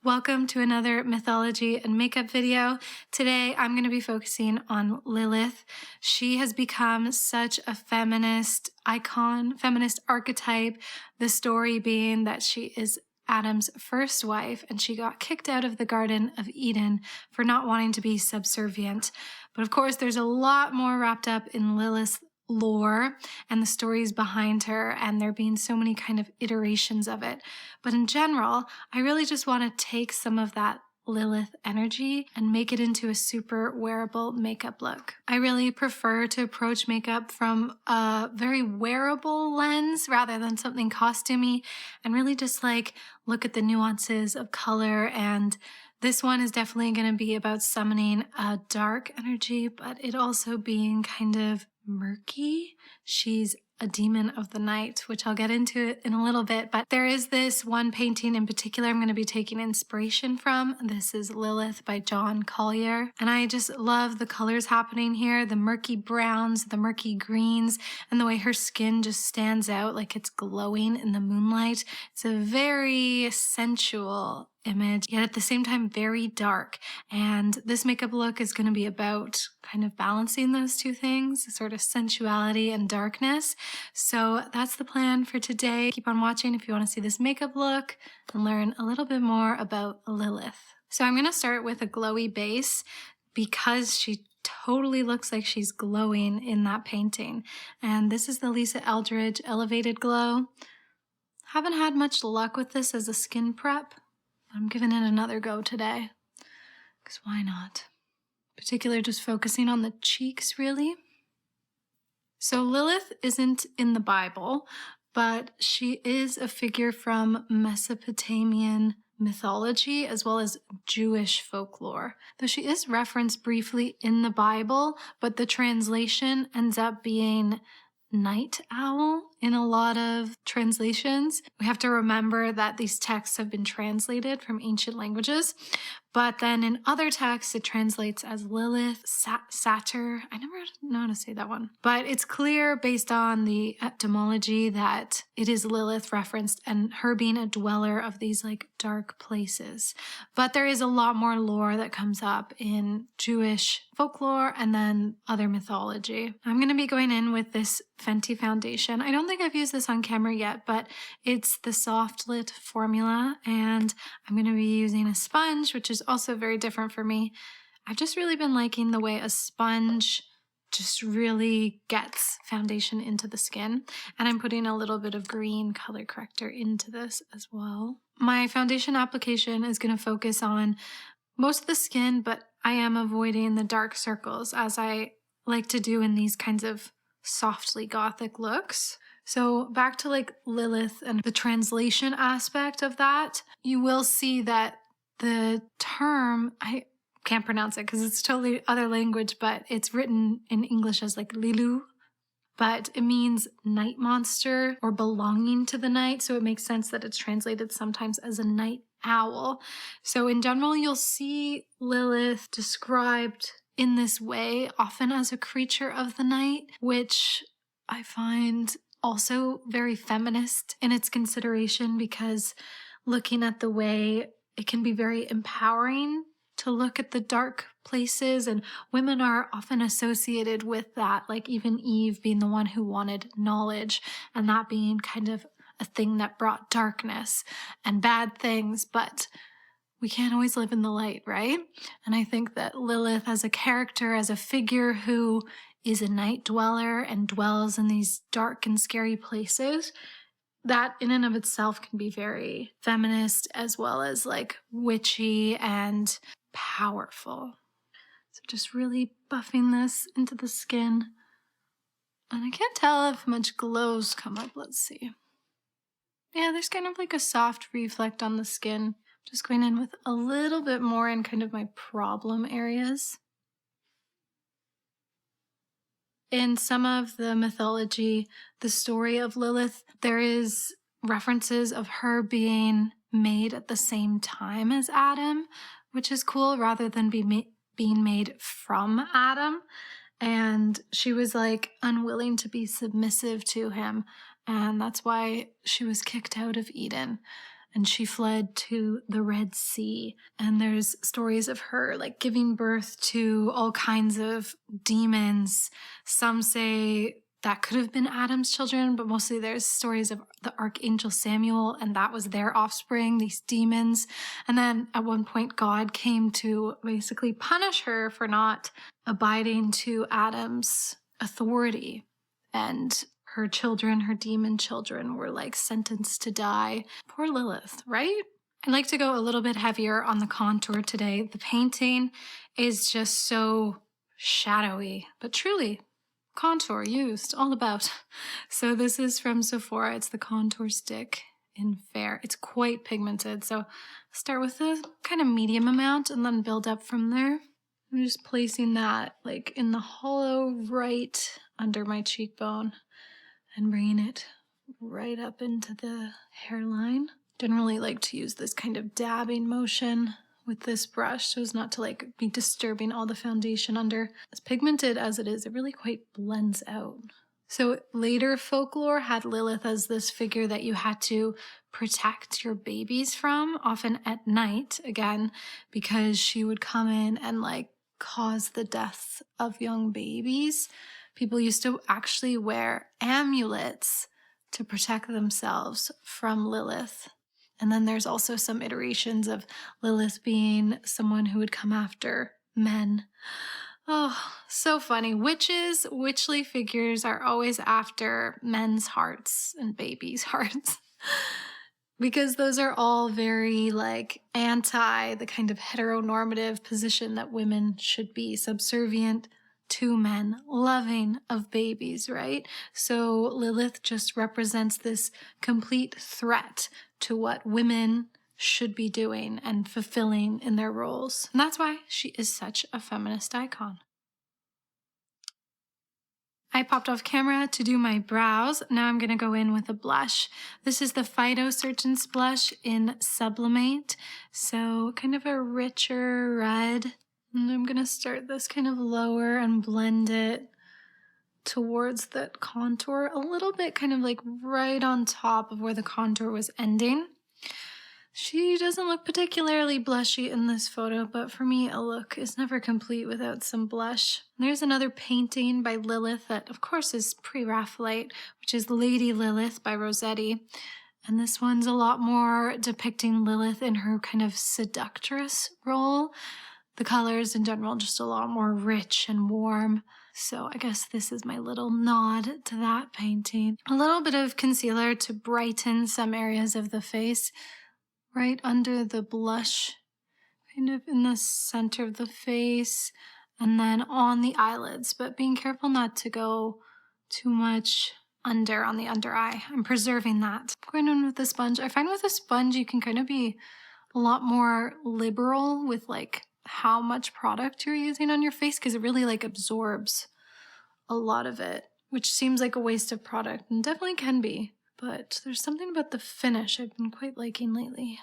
Welcome to another mythology and makeup video. Today I'm going to be focusing on Lilith. She has become such a feminist icon, feminist archetype, the story being that she is Adam's first wife and she got kicked out of the Garden of Eden for not wanting to be subservient. But of course there's a lot more wrapped up in Lilith's lore and the stories behind her, and there being so many kind of iterations of it. But in general, I really just want to take some of that Lilith energy and make it into a super wearable makeup look. I really prefer to approach makeup from a very wearable lens rather than something costumey, and really just like look at the nuances of color. And this one is definitely going to be about summoning a dark energy, but it also being kind of murky. She's a demon of the night, which I'll get into in a little bit, but there is this one painting in particular I'm going to be taking inspiration from. This is Lilith by John Collier, and I just love the colors happening here, the murky browns, the murky greens, and the way her skin just stands out like it's glowing in the moonlight. It's a very sensual image, yet at the same time very dark. And this makeup look is going to be about kind of balancing those two things, sort of sensuality and darkness. So that's the plan for today. Keep on watching if you want to see this makeup look and learn a little bit more about Lilith. So I'm going to start with a glowy base because she totally looks like she's glowing in that painting. And this is the Lisa Eldridge Elevated Glow. Haven't had much luck with this as a skin prep. I'm giving it another go today, because why not? Particularly just focusing on the cheeks, really. So Lilith isn't in the Bible, but she is a figure from Mesopotamian mythology as well as Jewish folklore. Though she is referenced briefly in the Bible, but the translation ends up being night owl in a lot of translations. We have to remember that these texts have been translated from ancient languages, but then in other texts it translates as Lilith, Satyr. I never know how to say that one, but it's clear based on the etymology that it is Lilith referenced and her being a dweller of these like dark places. But there is a lot more lore that comes up in Jewish folklore and then other mythology. I'm going to be going in with this Fenty foundation. I don't think I've used this on camera yet, but it's the Soft Lit formula, and I'm going to be using a sponge, which is also very different for me. I've just really been liking the way a sponge just really gets foundation into the skin, and I'm putting a little bit of green color corrector into this as well. My foundation application is going to focus on most of the skin, but I am avoiding the dark circles as I like to do in these kinds of softly gothic looks. So back to like Lilith and the translation aspect of that, you will see that the term, I can't pronounce it because it's totally other language, but it's written in English as like Lilu, but it means night monster or belonging to the night. So it makes sense that it's translated sometimes as a night owl. So in general, you'll see Lilith described in this way, often as a creature of the night, which I find also very feminist in its consideration, because looking at the way it can be very empowering to look at the dark places, and women are often associated with that, like even Eve being the one who wanted knowledge, and that being kind of a thing that brought darkness and bad things, but we can't always live in the light, right? And I think that Lilith as a character, as a figure who is a night dweller and dwells in these dark and scary places, that in and of itself can be very feminist as well as like witchy and powerful. So just really buffing this into the skin. And I can't tell if much glows come up. Let's see. Yeah, there's kind of like a soft reflect on the skin. Just going in with a little bit more in kind of my problem areas. In some of the mythology, the story of Lilith, there is references of her being made at the same time as Adam, which is cool, rather than being made from Adam. And she was like unwilling to be submissive to him, and that's why she was kicked out of Eden. and she fled to the Red Sea. And there's stories of her like giving birth to all kinds of demons. Some say that could have been Adam's children, but mostly there's stories of the archangel Samuel, and that was their offspring, these demons. And then at one point, God came to basically punish her for not abiding to Adam's authority. And her children, her demon children, were like sentenced to die. Poor Lilith, right? I'd like to go a little bit heavier on the contour today. The painting is just so shadowy, but truly contour used, all about. So this is from Sephora. It's the contour stick in Fair. It's quite pigmented. So start with a kind of medium amount and then build up from there. I'm just placing that like in the hollow right under my cheekbone and bringing it right up into the hairline. Generally like to use this kind of dabbing motion with this brush so as not to like be disturbing all the foundation under. As pigmented as it is, it really quite blends out. So later folklore had Lilith as this figure that you had to protect your babies from, often at night, again, because she would come in and like cause the death of young babies. People used to actually wear amulets to protect themselves from Lilith. And then there's also some iterations of Lilith being someone who would come after men. Oh, so funny. Witches, witchly figures are always after men's hearts and babies' hearts. Because those are all very like anti the kind of heteronormative position that women should be, subservient to men, loving of babies, right? So Lilith just represents this complete threat to what women should be doing and fulfilling in their roles. And that's why she is such a feminist icon. I popped off camera to do my brows. Now I'm going to go in with a blush. This is the Phytosurgeon's blush in Sublimate. So kind of a richer red. And I'm going to start this kind of lower and blend it towards that contour a little bit, kind of like right on top of where the contour was ending. She doesn't look particularly blushy in this photo, but for me, a look is never complete without some blush. There's another painting by Lilith that, of course, is pre-Raphaelite, which is Lady Lilith by Rossetti. And this one's a lot more depicting Lilith in her kind of seductress role. The colors in general just a lot more rich and warm. So I guess this is my little nod to that painting. A little bit of concealer to brighten some areas of the face. Right under the blush, kind of in the center of the face, and then on the eyelids, but being careful not to go too much under on the under eye. I'm preserving that. Going in with the sponge. I find with a sponge you can kind of be a lot more liberal with like how much product you're using on your face because it really like absorbs a lot of it, which seems like a waste of product and definitely can be. But there's something about the finish I've been quite liking lately.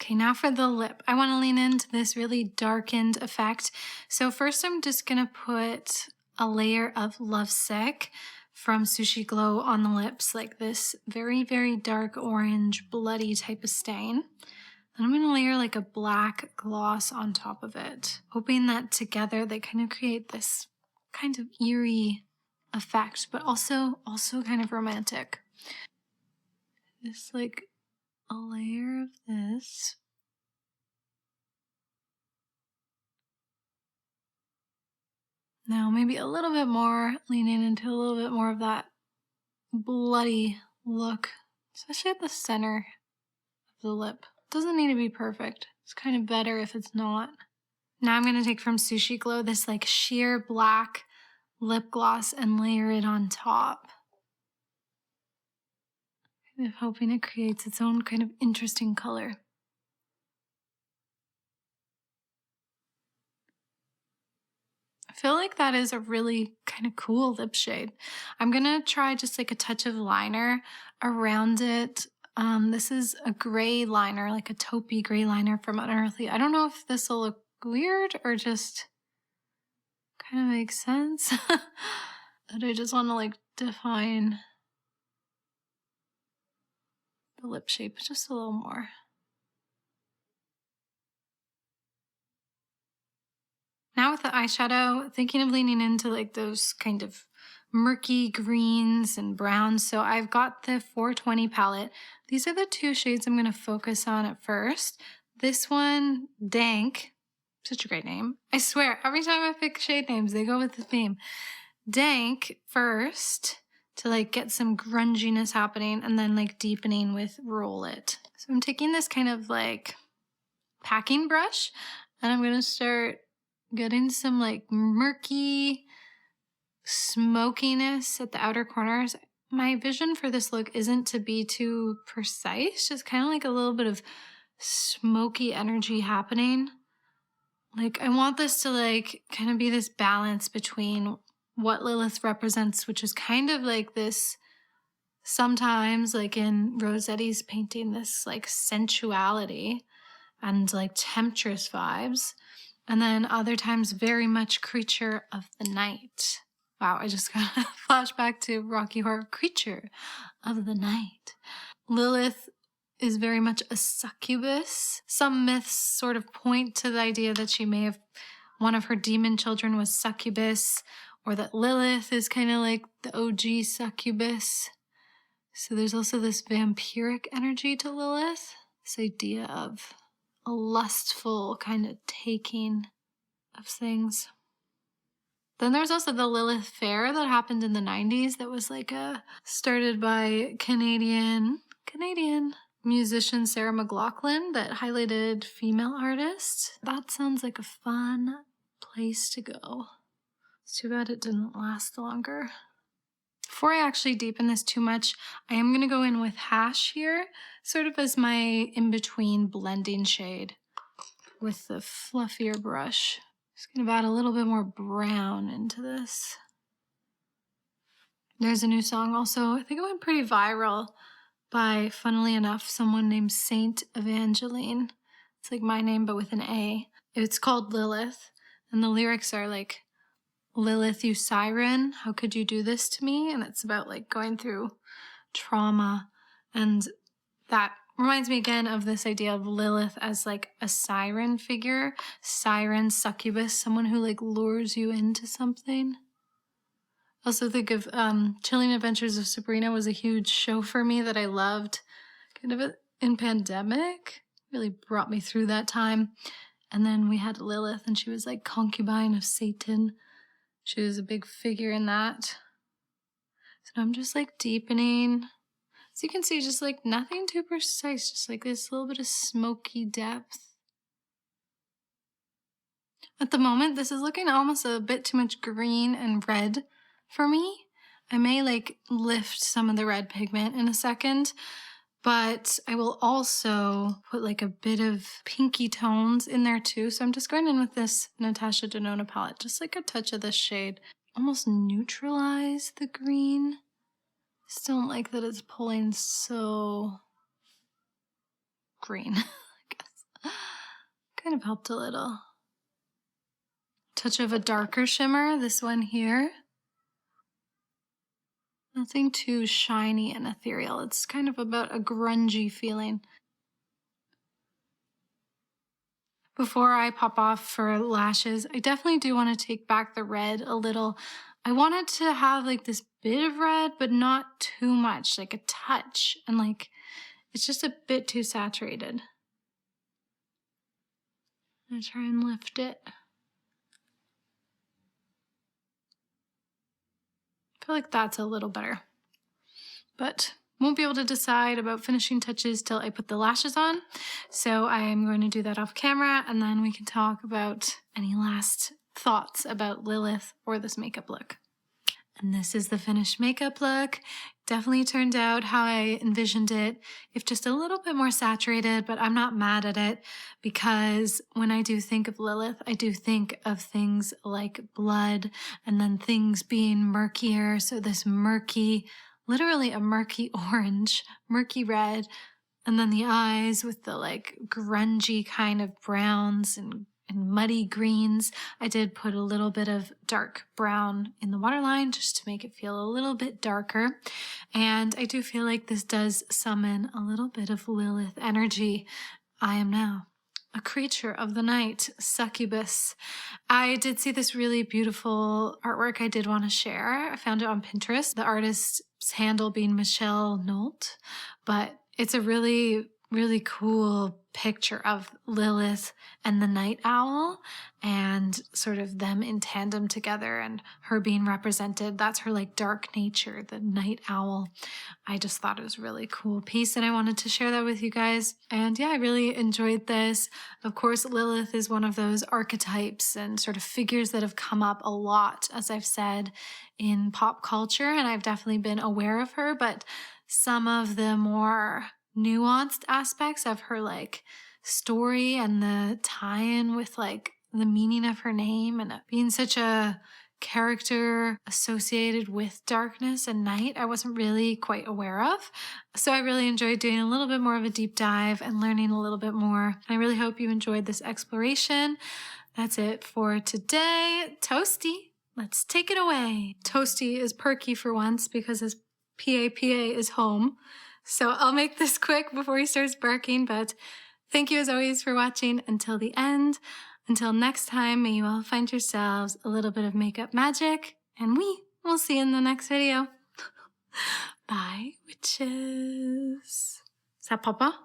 Okay, now for the lip. I want to lean into this really darkened effect. So first I'm just going to put a layer of Lovesick from Sushi Glow on the lips, like this very, very dark orange, bloody type of stain. Then I'm going to layer like a black gloss on top of it, hoping that together they kind of create this kind of eerie effect, but also kind of romantic. Just like a layer of this. Now maybe a little bit more, leaning into a little bit more of that bloody look, especially at the center of the lip. Doesn't need to be perfect. It's kind of better if it's not. Now I'm going to take from Sushi Glow this like sheer black lip gloss and layer it on top. Kind of hoping it creates its own kind of interesting color. I feel like that is a really kind of cool lip shade. I'm going to try just like a touch of liner around it. This is a gray liner, like a taupey gray liner from Unearthly. I don't know if this will look weird or just kind of makes sense. But I just want to like define the lip shape just a little more. Now with the eyeshadow, thinking of leaning into like those kind of murky greens and browns. So I've got the 420 palette. These are the two shades I'm going to focus on at first. This one, Dank, such a great name. I swear, every time I pick shade names, they go with the theme. Dank first to like get some grunginess happening, and then like deepening with Roll It. So I'm taking this kind of like packing brush, and I'm going to start getting some like murky smokiness at the outer corners. My vision for this look isn't to be too precise, just kind of like a little bit of smoky energy happening. Like I want this to like kind of be this balance between what Lilith represents, which is kind of like this, sometimes like in Rossetti's painting, this like sensuality and like temptress vibes. And then other times very much creature of the night. Wow, I just got a flashback to Rocky Horror, creature of the night. Lilith is very much a succubus. Some myths sort of point to the idea that she may have, one of her demon children was succubus, or that Lilith is kind of like the OG succubus. So there's also this vampiric energy to Lilith, this idea of a lustful kind of taking of things. Then there's also the Lilith Fair that happened in the 90s that was like started by Canadian musician Sarah McLachlan that highlighted female artists. That sounds like a fun place to go. It's too bad it didn't last longer. Before I actually deepen this too much, I am going to go in with Hash here, sort of as my in-between blending shade with the fluffier brush. Just going to add a little bit more brown into this. There's a new song also, I think it went pretty viral, by, funnily enough, someone named Saint Evangeline. It's like my name, but with an A. It's called Lilith, and the lyrics are like, Lilith, you siren, how could you do this to me? And it's about like going through trauma. And that reminds me again of this idea of Lilith as like a siren figure. Siren, succubus, someone who like lures you into something. Also think of Chilling Adventures of Sabrina was a huge show for me that I loved kind of in pandemic. Really brought me through that time. And then we had Lilith, and she was like concubine of Satan. She was a big figure in that. So I'm just like deepening. As you can see, just like nothing too precise, just like this little bit of smoky depth. At the moment, this is looking almost a bit too much green and red for me. I may like lift some of the red pigment in a second, but I will also put like a bit of pinky tones in there too. So I'm just going in with this Natasha Denona palette, just like a touch of this shade. Almost neutralize the green. I just don't like that it's pulling so green, I guess. Kind of helped a little. Touch of a darker shimmer, this one here. Nothing too shiny and ethereal. It's kind of about a grungy feeling. Before I pop off for lashes, I definitely do want to take back the red a little. I wanted to have like this bit of red, but not too much, like a touch. And like, it's just a bit too saturated. I'm gonna try and lift it. I feel like that's a little better, but won't be able to decide about finishing touches till I put the lashes on. So I am going to do that off camera, and then we can talk about any last thoughts about Lilith or this makeup look. And this is the finished makeup look. Definitely turned out how I envisioned it, if just a little bit more saturated, but I'm not mad at it because when I do think of Lilith, I do think of things like blood and then things being murkier. So this murky, literally a murky orange, murky red, and then the eyes with the like grungy kind of browns and and muddy greens. I did put a little bit of dark brown in the waterline just to make it feel a little bit darker. And I do feel like this does summon a little bit of Lilith energy. I am now a creature of the night, succubus. I did see this really beautiful artwork I did want to share. I found it on Pinterest. The artist's handle being Michelle Nolt, but it's a really cool picture of Lilith and the night owl and sort of them in tandem together and her being represented. That's her like dark nature, the night owl. I just thought it was a really cool piece and I wanted to share that with you guys. And yeah, I really enjoyed this. Of course, Lilith is one of those archetypes and sort of figures that have come up a lot, as I've said, in pop culture, and I've definitely been aware of her, but some of the more nuanced aspects of her like story and the tie-in with like the meaning of her name and being such a character associated with darkness and night, I wasn't really quite aware of. So I really enjoyed doing a little bit more of a deep dive and learning a little bit more. I really hope you enjoyed this exploration. That's it for today. Toasty, let's take it away. Toasty is perky for once because his PAPA is home. So I'll make this quick before he starts barking, but thank you as always for watching until the end. Until next time, may you all find yourselves a little bit of makeup magic, and we will see you in the next video. Bye, witches. Is that Papa?